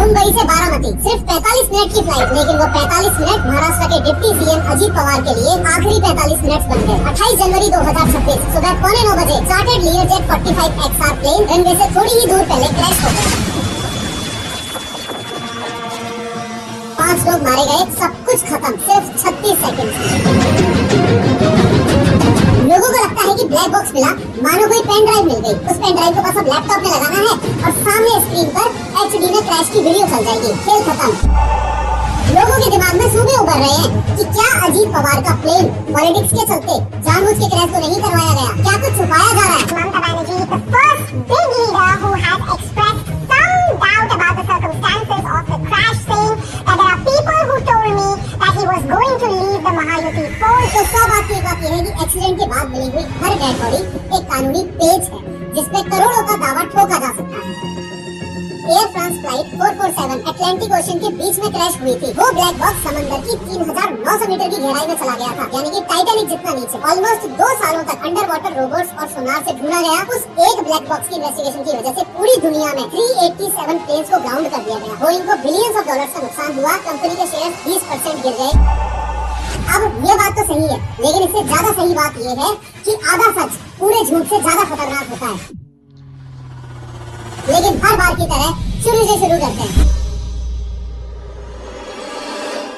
मुंबई से बारामती सिर्फ 45 मिनट की फ्लाइट, लेकिन वो 45 मिनट महाराष्ट्र के डिप्टी सीएम अजीत पवार के लिए आखिरी 45 मिनट बन गए। 28 जनवरी 2026 सुबह 9:15 बजे चार्टर्ड लीयरजेट 45 XR प्लेन रनवे से थोड़ी ही दूर पहले क्रैश हो गया। 5 लोग मारे गए, सब कुछ खत्म सिर्फ 36 सेकंड। लोगों को लगता है कि ब्लैक बॉक्स मिला, मानो कोई पेन ड्राइव मिल गई। उस पेन ड्राइव को बस अब लैपटॉप में लगाना है और सामने स्क्रीन पर HD में क्रैश की वीडियो चल जाएगी। खेल खत्म। लोगों के दिमाग में सूबे उभर रहे हैं कि क्या अजीत पवार का प्लेन पॉलिटिक्स के चलते जानबूझ के क्रैश तो नहीं करवाया गया, क्या कुछ छुपाया जा रहा है? Mamata Banerjee, the first big leader who has expressed some doubt about the circumstances of the crash, saying that there are people who told me that he was going to leave the Mahayuti force. तो 100 बात की एक बात यह है कि accident के बाद मिली हुई हर डेड बॉडी एक कानूनी पेज है जिसपे करोड़ों का दावा ठोका जा सकता है। Air France flight 447 Atlantic ocean के बीच में क्रैश हुई थी। वो ब्लैक बॉक्स समंदर की 3900 मीटर की गहराई में चला गया था, यानी कि टाइटैनिक जितना नीचे। ऑलमोस्ट 2 सालों तक अंडर वाटर रोबोट्स और सोनार से ढूंढा गया। उस एक ब्लैक बॉक्स की इन्वेस्टिगेशन की वजह से पूरी दुनिया में 387 प्लेन्स को ग्राउंड कर दिया गया। बोइंग को बिलियंस ऑफ डॉलर्स का नुकसान हुआ, कंपनी के शेयर 20% गिर गए। अब ये बात तो सही है, लेकिन इससे ज्यादा सही बात ये है कि आधा सच पूरे झूठ से ज्यादा खतरनाक होता है। लेकिन हर बार की तरह शुरू से शुरू करते हैं।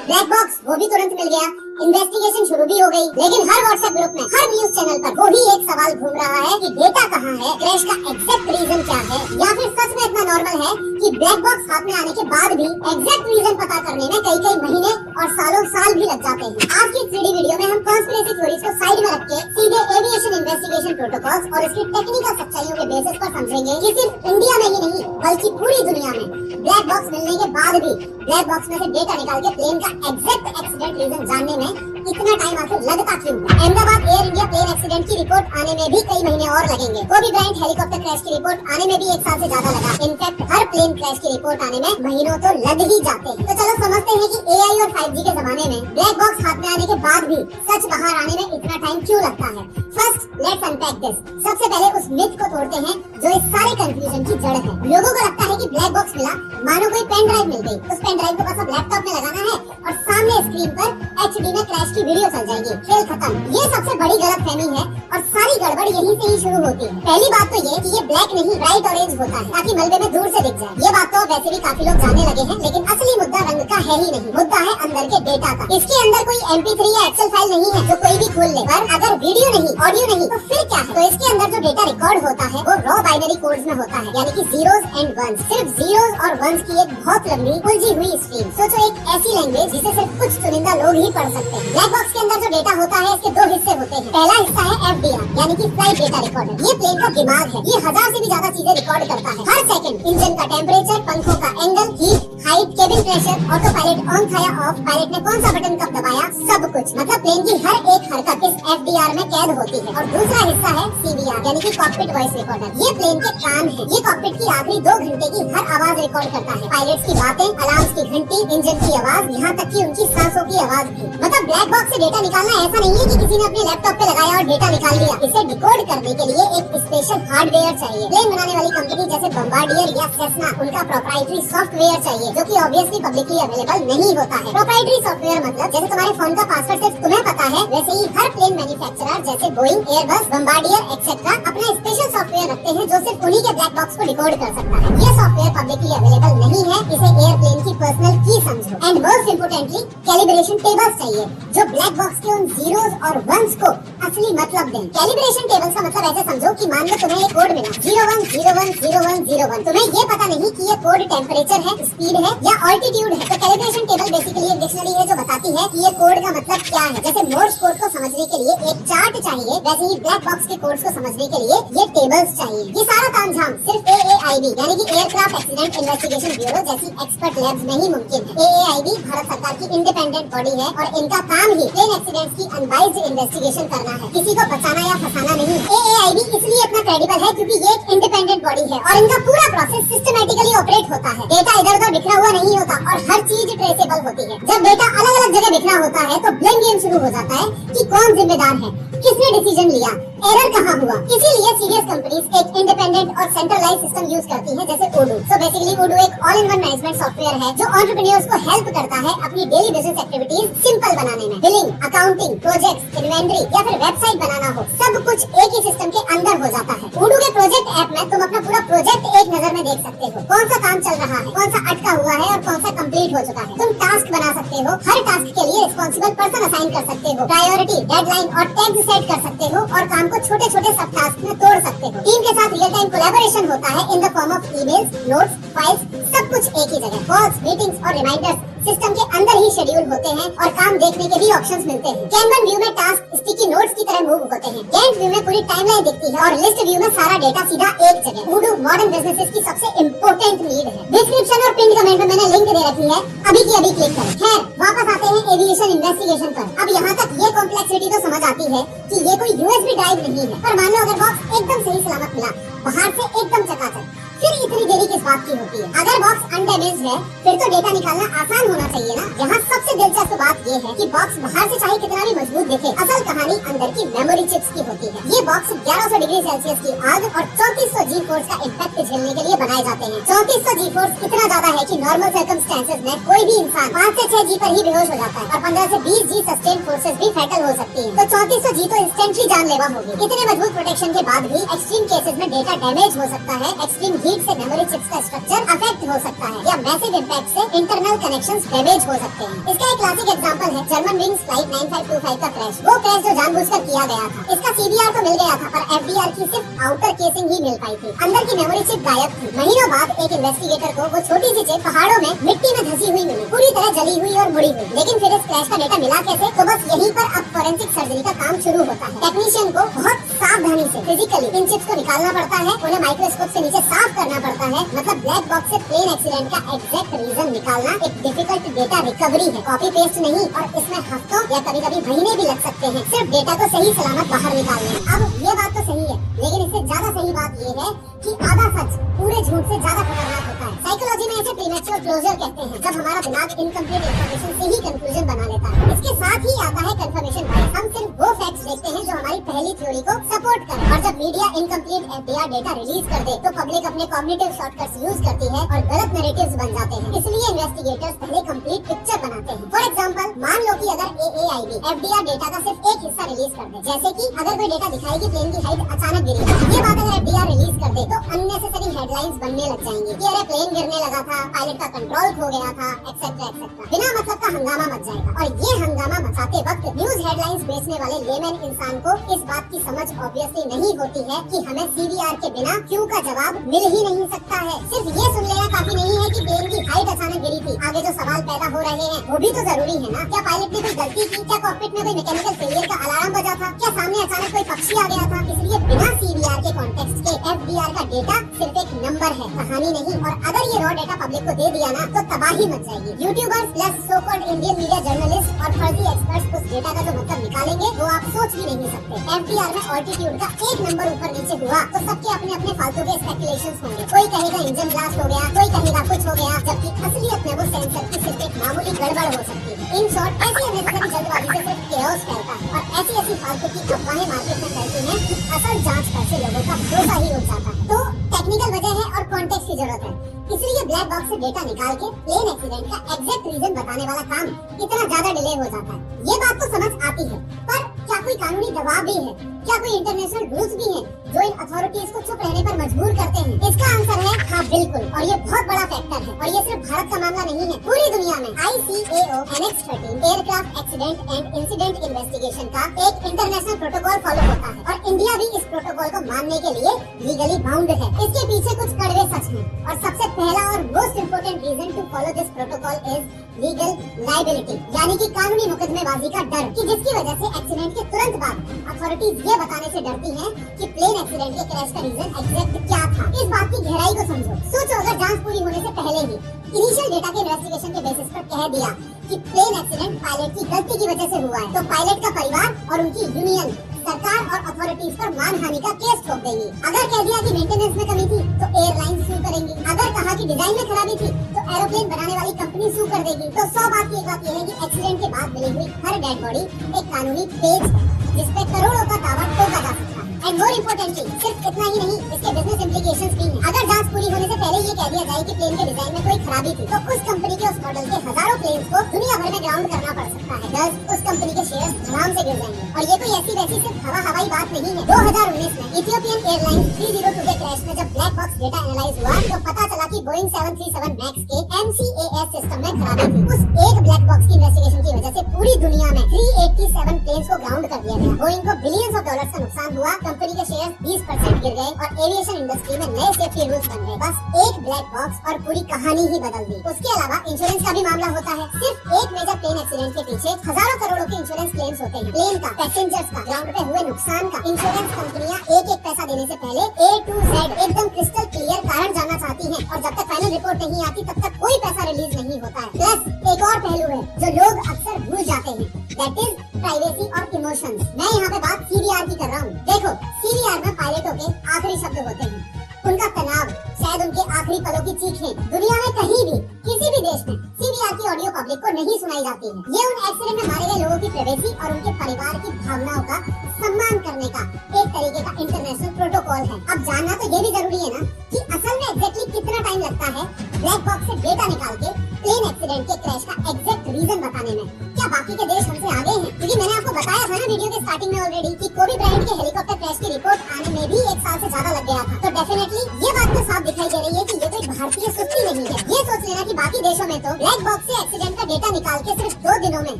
ब्लैक बॉक्स वो भी तुरंत मिल गया, इन्वेस्टिगेशन शुरू भी हो गई, लेकिन हर व्हाट्सएप ग्रुप में, हर न्यूज चैनल पर वो ही एक सवाल घूम रहा है कि डेटा कहाँ है, क्रैश का एग्जैक्ट रीजन क्या है, या फिर सच में इतना नॉर्मल है कि ब्लैक बॉक्स हाथ में आने के बाद भी एग्जैक्ट रीजन पता करने में कई महीने और साल भी लग जाते हैं। आज की 3D वीडियो में हम कॉन्स्पिरेसी थ्योरीज को साइड में रख के सीधे एविएशन इन्वेस्टिगेशन प्रोटोकॉल्स और इसकी टेक्निकल सच्चाइयों के बेसिस पर समझेंगे कि सिर्फ इंडिया में ही नहीं बल्कि पूरी दुनिया में ब्लैक बॉक्स मिलने के बाद भी ब्लैक बॉक्स में से डेटा निकाल के प्लेन का एग्जैक्ट एक्सीडेंट रीजन जानने में इतना टाइम आखिर लगता क्यों है? Ahmedabad Air India plane accident की रिपोर्ट आने में भी कई महीने और लगेंगे। कोबी ब्रायंट हेलीकॉप्टर क्रैश की रिपोर्ट आने में भी 1 साल से ज्यादा लगा। इनफैक्ट हर प्लेन क्रैश की रिपोर्ट आने में महीनों तो लग ही जाते हैं। तो चलो समझते हैं कि AI और 5G के जमाने में ब्लैक बॉक्स हाथ में आने के बाद भी सच बाहर आने में इतना टाइम क्यों लगता है। First let's unpack this. सबसे पहले उस मिथ को तोड़ते हैं जो इस सारे कंफ्यूजन की जड़ है। लोगों को लगता है कि ब्लैक बॉक्स मिला, मानो कोई पेन ड्राइव मिल गई। उस पेन ड्राइव को बस अब लैपटॉप में लगाना है और सामने स्क्रीन पर HD में क्रैश की वीडियो चल जाएगी। खेल खत्म। ये सबसे बड़ी गलतफहमी है और सारी गड़बड़ यहीं से ही शुरू होती है। पहली बात तो ये कि ये ब्लैक नहीं ब्राइट ऑरेंज होता है ताकि मलबे में दूर से दिख जाए। ये बात तो वैसे भी काफी लोग जानने लगे हैं, लेकिन असली मुद्दा रंग का है ही नहीं, मुद्दा है अंदर के डेटा का। इसके अंदर कोई MP3 या एक्सेल फाइल नहीं है जो कोई भी खोल ले। पर अगर वीडियो नहीं, ऑडियो नहीं, तो फिर क्या है? तो इसके अंदर जो डेटा रिकॉर्ड होता है वो रॉ बाइनरी कोड्स में होता है, यानी कि zeros and ones। सिर्फ zeros और ones की एक बहुत लंबी उलझी हुई स्ट्रीम। सोचो एक ऐसी लैंग्वेज जिसे सिर्फ कुछ चुनिंदा लोग ही पढ़ सकते हैं। ब्लैक बॉक्स के अंदर जो डेटा होता है इसके 2 हिस्से होते हैं। पहला हिस्सा है FDR, यानी कि फ्लाइट डेटा रिकॉर्डर। ये प्लेन का दिमाग है। ये 1000 से भी ज्यादा चीजें रिकॉर्ड करता है। हर सेकंड इंजन का टेम्परेचर, पंखों का angle, heat, height, cabin pressure, auto pilot on था या ऑफ, पायलट ने कौन सा बटन कब दबाया, सब कुछ। मतलब प्लेन की हर एक हरकत इस FDR में कैद होती है। और दूसरा हिस्सा है CVR, यानी कि कॉकपिट वॉइस रिकॉर्डर। ये प्लेन के कान है। ये कॉकपिट की आखिरी 2 घंटे की हर आवाज रिकॉर्ड करता है। पायलट्स की बातें, अलार्म्स की घंटी, इंजन की आवाज, यहाँ तक कि उनकी सांसों की आवाज भी। मतलब ब्लैक बॉक्स से डेटा निकालना ऐसा नहीं है कि किसी ने अपने लैपटॉप पे लगाया और डेटा निकाल लिया। इसे डिकोड करने के लिए एक स्पेशल हार्डवेयर चाहिए। प्लेन बनाने वाली कंपनी जैसे बम्बार्डियर या सेस्ना, उनका प्रोप्राइटरी सॉफ्टवेयर चाहिए जो कि ऑब्वियसली पब्लिकली अवेलेबल नहीं होता है। प्रोप्राइटरी सॉफ्टवेयर मतलब जैसे तुम्हारे फोन का पासवर्ड सिर्फ तुम्हें पता है, वैसे ही हर प्लेन मैन्युफैक्चरर जैसे बोइंग, एयरबस, बम्बार्डियर एक्सेट्रा अपना स्पेशल सॉफ्टवेयर रखते हैं जो सिर्फ उन्हीं के ब्लैक बॉक्स को डिकोड कर सकता है। ये सॉफ्टवेयर पब्लिकली अवेलेबल नहीं है। इसे एयरप्लेन की पर्सनल की समझो। And most importantly calibration tables चाहिए जो ब्लैक बॉक्स के उन जीरोस और वंस को असली मतलब दें। कैलिब्रेशन टेबल्स का मतलब ऐसे समझो कि मान लो तुम्हें एक कोड मिला 01010101। तुम्हें ये पता नहीं कि ये कोड टेम्परेचर है, स्पीड है या ऑल्टीट्यूड है। तो कैलिब्रेशन टेबल बेसिकली एक डिक्शनरी है जो बताती है कि ये कोड का मतलब क्या है। जैसे मोर्स कोड को समझने के लिए एक चार्ट चाहिए, वैसे ही ब्लैक बॉक्स के कोड्स को समझने के लिए ये टेबल्स चाहिए। ये सारा तामझाम सिर्फ AAIB यानी कि एयरक्राफ्ट एक्सीडेंट इन्वेस्टिगेशन ब्यूरो जैसी एक्सपर्ट लैब्स में ही मुमकिन है। AAIB भारत सरकार की इंडिपेंडेंट बॉडी है और इनका काम ही प्लेन एक्सीडेंट्स की अनबाइज्ड इन्वेस्टिगेशन करना है, किसी को बचाना या फंसाना नहीं। AAIB इसलिए इतना क्रेडिबल है क्योंकि ये एक इंडिपेंडेंट बॉडी है और इनका पूरा प्रोसेस सिस्टमैटिकली ऑपरेट होता है। डेटा इधर उधर बिखरा हुआ नहीं होता और हर चीज ट्रेसेबल होती है। जब डेटा अलग अलग जगह बिखरा होता है तो ब्लेम गेम शुरू हो जाता है कि कौन जिम्मेदार है, किसने डिसीजन लिया, एरर कहाँ हुआ। इसीलिए सीरियस कंपनीज एक इंडिपेंडेंट और सेंट्रलाइज सिस्टम यूज करती हैं, जैसे Odoo। सो बेसिकली Odoo एक all in one management software है जो एंटरप्रेन्योर्स को हेल्प करता है अपनी डेली बिजनेस एक्टिविटीज सिंपल बनाने में। बिलिंग, अकाउंटिंग, प्रोजेक्ट्स, इन्वेंटरी या फिर वेबसाइट बनाना हो, सब कुछ एक ही सिस्टम के अंदर हो जाता है। Odoo के प्रोजेक्ट ऐप में तुम अपना पूरा प्रोजेक्ट एक नजर में देख सकते हो। कौन सा काम चल रहा है, कौन सा अटका हुआ है और कौन सा कंप्लीट हो चुका है। तुम टास्क बना सकते हो, हर टास्क के लिए रिस्पॉन्सिबल पर्सन असाइन कर सकते हो, प्रायोरिटी, डेडलाइन और टैग्स सेट कर सकते हो और काम को छोटे छोटे सब टास्क में तोड़ सकते हो। टीम के साथ रियल टाइम कोलैबोरेशन होता है in the form of emails, notes, files, सब कुछ एक ही जगह। कॉल्स, मीटिंग्स और रिमाइंडर्स सिस्टम के अंदर ही शेड्यूल होते हैं और काम देखने के भी ऑप्शंस मिलते हैं। कैनवन व्यू में टास्क स्टिकी नोट्स की तरह मूव होते हैं। गैंट व्यू में पूरी टाइमलाइन दिखती है और लिस्ट व्यू में सारा डेटा सीधा एक जगह। Odoo मॉडर्न बिजनेसेस की सबसे इम्पोर्टेंट नीड है। डिस्क्रिप्शन और पिन कमेंट में मैंने लिंक दे रखी है, अभी की अभी क्लिक करें। खैर, वापस आते हैं एविएशन इन्वेस्टिगेशन पर। अब यहाँ तक ये कॉम्प्लेक्सिटी तो समझ आती है कि ये कोई यूएसबी ड्राइव नहीं है, पर मान लो अगर बॉक्स एकदम सही सलामत मिला, बाहर से एकदम चकाचक, फिर इतनी देरी किस बात की होती है। अगर बॉक्स अनडैमेज्ड है फिर तो डेटा निकालना आसान होना चाहिए ना। यहाँ सबसे दिलचस्प बात ये है कि बॉक्स बाहर से चाहे कितना भी मजबूत दिखे, असल कहानी अंदर की मेमोरी चिप्स की होती है। ये बॉक्स 1100 डिग्री सेल्सियस की आग और 3400 जी फोर्स का इम्पैक्ट झेलने के लिए बनाए जाते हैं। 3400 जी फोर्स इतना ज्यादा है कि नॉर्मल सर्कमस्टेंसेस में कोई भी इंसान 5 से 6 जी पर ही बेहोश हो जाता है और 15 से 20 जी सस्टेन फोर्सेस भी फैटल हो सकती है। तो 3400 जी तो इंस्टेंटली जानलेवा होगी। इतने मजबूत प्रोटेक्शन के बाद भी एक्सट्रीम केसेस में डेटा डैमेज हो सकता है। एक्सट्रीम हीट से मेमोरी चिप्स का स्ट्रक्चर अफेक्ट हो सकता है या मैसिव इम्पैक्ट से इंटरनल कनेक्शंस डैमेज हो सकते हैं। इसका एक क्लासिक एग्जांपल है जर्मन विंग्स फ्लाइट 9525 का क्रैश। वो क्रैश जो जानबूझकर किया गया था। इसका सीबीआर तो मिल गया था पर एफडीआर की सिर्फ आउटर केसिंग ही मिल पाई थी। अंदर की मेमोरी चिप गायब थी। महीनों बाद एक इन्वेस्टिगेटर को वो छोटी सी चिप पहाड़ों में मिट्टी में धंसी हुई मिली, पूरी तरह जली हुई और मुड़ी हुई। लेकिन फिर इस क्रैश का डेटा मिला कैसे? तो बस यहीं पर अब फोरेंसिक सर्जरी का काम शुरू होता है। टेक्नीशियन को बहुत सावधानी से फिजिकली इन चिप्स को निकालना पड़ता है, उन्हें माइक्रोस्कोप से नीचे साफ करना पड़ता है। मतलब ब्लैक बॉक्स से प्लेन एक्सीडेंट का एग्जैक्ट रीजन निकालना एक डिफिकल्ट डेटा रिकवरी है, कॉपी पेस्ट नहीं। और इसमें हफ्तों या कभी कभी महीने भी लग सकते हैं सिर्फ डेटा को सही सलामत बाहर निकालने में। अब ये बात तो सही है, लेकिन इससे ज्यादा सही बात ये है कि आधा सच पूरे झूठ से ज्यादा खतरनाक होता है। साइकोलॉजी में इसे प्रीमैच्योर क्लोजर कहते हैं, जब हमारा दिमाग इनकम्प्लीट इंफॉर्मेशन से ही कंक्लूजन बना लेता है। इसके साथ ही आता है कंफर्मेशन बायस। हम सिर्फ वो फैक्ट्स देखते हैं जो हमारी पहली थ्योरी को सपोर्ट करें। और जब media incomplete FDR data release कर दे तो पब्लिक अपने कॉग्निटिव शॉर्टकट्स यूज करती है और गलत नैरेटिव्स बन जाते हैं। इसलिए इन्वेस्टिगेटर्स पहले कंप्लीट पिक्चर बनाते हैं। फॉर एग्जांपल, मान लो कि अगर AAIB एफडीआर डेटा का सिर्फ एक हिस्सा रिलीज कर दे, जैसे कि अगर कोई डेटा दिखाए कि प्लेन की हाइट अचानक गिरी, ये बात अगर एफडीआर रिलीज कर दे तो अननेसेसरी हेडलाइंस बनने लग जाएंगी कि अरे प्लेन गिरने लगा था, पायलट का कंट्रोल खो गया था, एक्सेट्रा एक्सेट्रा। बिना मतलब का हंगामा मच जाएगा। और ये हंगामा मचाते वक्त न्यूज हेडलाइंस बेचने वाले लेमैन इंसान को इस बात की समझ ऑब्वियसली नहीं होती है कि हमें सीबीआर के बिना क्यों का जवाब मिल ही नहीं सकता है। सिर्फ ये सुन लेना काफी नहीं है कि प्लेन की हाइट अचानक गिरी थी। आगे जो सवाल पैदा हो रहे हैं वो भी तो जरूरी है ना। क्या पायलट ने कोई गलती की? क्या कॉकपिट में कोई मैकेनिकल फेलियर का अलार्म बजा था? क्या सामने अचानक कोई पक्षी आ गया था? इसलिए बिना सीबीआर के कॉन्टेक्स्ट के एफडीआर का डेटा सिर्फ एक नंबर है, कहानी नहीं। और अगर ये रॉ डेटा पब्लिक को दे दिया ना तो तबाही मच जाएगी। YouTubers plus so called Indian media journalist और फर्जी एक्सपर्ट्स उस डेटा का जो मतलब निकालेंगे वो आप सोच भी नहीं सकते। एफडीआर में ऑल्टीट्यूड का एक नंबर ऊपर नीचे हुआ तो सबके अपने अपने फालतू के स्पेकुलेशंस होंगे। कोई कहेगा इंजन ब्लास्ट हो गया, कोई कहेगा कुछ हो गया, जबकि असलियत में वो सेंसर की सिर्फ एक मामूली गड़बड़ हो सकती है। इन शॉर्ट, ऐसी अननेसेसरी जल्दबाजी से सिर्फ केओस फैलता है और ऐसी फालतू की अफवाहें मार्केट में फैलती हैं कि असल जांच पर से लोगों का भरोसा ही उठ जाता है। तो टेक्निकल वजह है और कॉन्टेक्स्ट की जरूरत है। इसलिए ब्लैक बॉक्स से डेटा निकाल के प्लेन एक्सीडेंट का एग्जैक्ट रीजन बताने वाला काम इतना ज्यादा डिले हो जाता है। ये बात तो समझ आती है, पर क्या कोई कानूनी दबाव भी है? क्या कोई इंटरनेशनल रूल्स भी हैं जो इन अथॉरिटीज को चुप रहने पर मजबूर करते हैं? इसका आंसर है हाँ, बिल्कुल। और ये बहुत बड़ा फैक्टर है। और ये सिर्फ भारत का मामला नहीं है, पूरी दुनिया में ICAO Annex 13 aircraft accident and incident investigation का एक इंटरनेशनल प्रोटोकॉल फॉलो होता है और इंडिया भी इस प्रोटोकॉल को मानने के लिए लीगली बाउंड है। इसके पीछे कुछ कड़वे सच हैं और सबसे पहला और most important reason to follow this protocol is legal liability, यानी कि कानूनी मुकदमेबाजी का डर, कि जिसकी वजह से एक्सीडेंट के तुरंत बाद अथॉरिटीज ये बताने से डरती हैं कि प्लेन एक्सीडेंट के क्रैश का रीजन एग्जैक्ट क्या था। इस बात की गहराई को समझो। सोचो अगर जांच पूरी होने से पहले ही इनिशियल डेटा के इन्वेस्टिगेशन के बेसिस पर कह दिया कि प्लेन एक्सीडेंट पायलट की गलती की वजह से हुआ है, तो पायलट का परिवार और उनकी यूनियन सरकार और अथॉरिटीज पर मानहानि का केस ठोक देंगी। अगर कह दिया कि मेंटेनेंस में कमी थी तो एयरलाइन सू करेंगी। अगर कहा कि डिजाइन में खराबी थी तो एरोप्लेन बनाने वाली कंपनी सू कर देगी। तो 100 बात की एक बात यह है कि एक्सीडेंट के बाद मिली हुई हर डेड बॉडी एक कानूनी पेज है जिसपे करोड़ों का दावा ठोका जा सकता है। एंड मोर इम्पोर्टेंटली सिर्फ इतना ही नहीं, इसके बिजनेस इम्प्लीकेशंस भी हैं। अगर जांच पूरी होने से पहले ये कह दिया जाए कि प्लेन के डिजाइन में कोई खराबी थी, तो उस कंपनी के उस मॉडल के हजारों प्लेन्स को दुनिया भर में ग्राउंड करना पड़ सकता है। दस उस कंपनी के शेयर्स धड़ाम से गिर जाएंगे। और ये कोई ऐसी वैसी सिर्फ हवाई बात नहीं है। 2019 में इथियोपियन एयरलाइंस 302 के क्रैश में जब ब्लैक बॉक्स डेटा एनालाइज हुआ तो पता चला कि बोइंग 737 मैक्स के MCAS सिस्टम में खराबी थी। उस एक ब्लैक बॉक्स की इन्वेस्टिगेशन की वजह से पूरी दुनिया में 387 प्लेन्स को ग्राउंड कर दिया गया। बोइंग को बिलियंस ऑफ डॉलर्स का नुकसान हुआ, कंपनी के शेयर 20% गिर गए और एविएशन इंडस्ट्री में नए सेफ्टी रूल्स बन गए। बस एक ब्लैक बॉक्स और पूरी कहानी ही बदल दी। उसके अलावा इंश्योरेंस का भी मामला होता है। सिर्फ एक मेजर प्लेन एक्सीडेंट के पीछे हजारों करोड़ों के इंश्योरेंस क्लेम्स होते हैं। प्लेन का, पैसेंजर्स का, ग्राउंड पे हुए नुकसान का इंश्योरेंस कंपनियां एक एक पैसा देने से पहले A to Z एकदम क्रिस्टल क्लियर कारण जानना चाहती हैं और जब तक फाइनल रिपोर्ट नहीं आती तब तक कोई पैसा रिलीज नहीं होता है। प्लस एक और पहलू है जो लोग अक्सर भूल जाते हैं, दैट इज प्राइवेसी और इमोशंस। मैं यहाँ पे बात CVR की कर रहा हूँ। देखो, CVR में पायलटों के आखिरी शब्द होते हैं, उनका तनाव, शायद उनके आखिरी पलों की चीखें। दुनिया में कहीं भी, किसी भी देश में CVR की ऑडियो पब्लिक को नहीं सुनाई जाती है। ये उन एक्सीडेंट में मारे गए लोगों की प्राइवेसी और उनके परिवार की भावनाओं का सम्मान करने का एक तरीके का इंटरनेशनल प्रोटोकॉल है। अब जानना तो ये भी जरूरी है ना कि असल में एग्जैक्टली कितना टाइम लगता है ब्लैक बॉक्स से डेटा निकाल के प्लेन एक्सीडेंट के क्रैश का एग्जैक्ट रीजन बताने में। क्या बाकी के देश हमसे आगे हैं? क्योंकि मैंने आपको बताया था ना वीडियो के स्टार्टिंग में ऑलरेडी कि कोबी ब्रायंट के हेलीकॉप्टर क्रैश की रिपोर्ट आने में भी 1 साल से ज्यादा लग गया था। तो डेफिनेटली ये बात तो साफ दिखाई दे रही है कि ये कोई भारतीय सुस्ती नहीं है। ये सोच लेना कि बाकी देशों में तो ब्लैक बॉक्स से एक्सीडेंट का डेटा निकाल के सिर्फ 2 दिनों में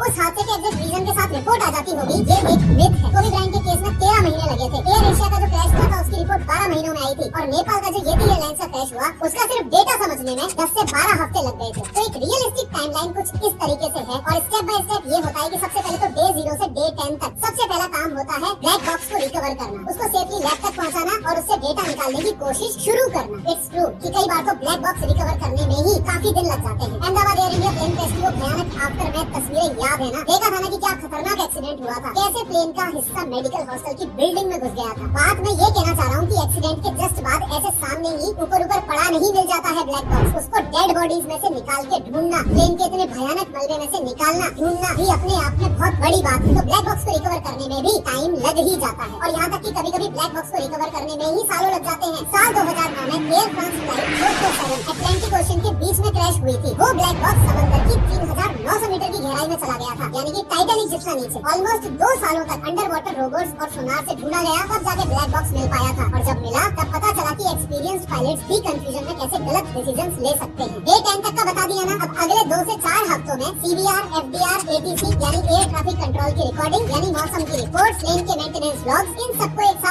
उस हादसे के एग्जैक्ट रीजन के साथ रिपोर्ट आ जाती होगी, ये एक मिथ है। कोबी ब्रायंट के केस में 13 महीने लगे थे। एयर एशिया का जो क्रैश हुआ था उसकी रिपोर्ट 12 महीनों में आई थी और नेपाल का जो येती एयरलाइंस का क्रैश हुआ उसका सिर्फ डेटा समझने में 10 से 12 हफ्ते लग गए थे। तो एक रियलिस्टिक टाइमलाइन कुछ इस तरीके से है और स्टेप बाय स्टेप ये होता है कि सबसे पहले तो डे 0 से डे 10 तक सबसे पहला काम होता है ब्लैक बॉक्स को रिकवर करना, उसको सेफली लैब तक पहुंचाना और उससे डेटा निकालने की कोशिश शुरू करना। इट्स ट्रू कि कई बार तो ब्लैक बॉक्स रिकवर करने में ही काफी दिन लग जाते हैं। Ahmedabad Air India plane crash की वो भयानक आफ्टर मैथ तस्वीरें याद है ना? देखा था ना कि क्या खतरनाक एक्सीडेंट हुआ था, कैसे प्लेन का हिस्सा मेडिकल हॉस्टल की बिल्डिंग में घुस गया था। बात मैं ये कहना चाह रहा हूँ कि एक्सीडेंट के जस्ट बाद ऐसे सामने ही ऊपर पड़ा नहीं मिल जाता है ब्लैक बॉक्स, उसको डेड बॉडीज में से निकाल के ढूंढना, प्लेन के इतने भयानक मलबे में से निकालना ढूंढना भी अपने आप में बहुत बड़ी बात है। तो ब्लैक बॉक्स को रिकवर करने में भी टाइम लग ही जाता है और यहाँ तक कि कभी-कभी ब्लैक बॉक्स को रिकवर करने में ही सालों लग जाते हैं। साल 2009 में air France flight 247 Atlantic ocean के बीच में क्रैश हुई थी। वो ब्लैक बॉक्स समंदर की 3900 मीटर की गहराई में चला गया था, यानी कि टाइटैनिक जितना नीचे। ऑलमोस्ट 2 सालों तक अंडर वाटर रोबोट्स और सोनार से ढूंढा गया, तब जाके ब्लैक बॉक्स मिल पाया था और जब मिला तब पता चला कि एक्सपीरियंस्ड पायलट्स भी कंफ्यूजन में कैसे गलत डिसीजंस ले सकते हैं। डे 10 तक का बता दिया ना। अब अगले 2 से 4 हफ्तों में CVR, FDR, ATC यानी एयर ट्रैफिक कंट्रोल की रिकॉर्डिंग यानी मौसम की रिपोर्ट, प्लेन के मेंटेनेंस लॉग्स, इन सबको एक साथ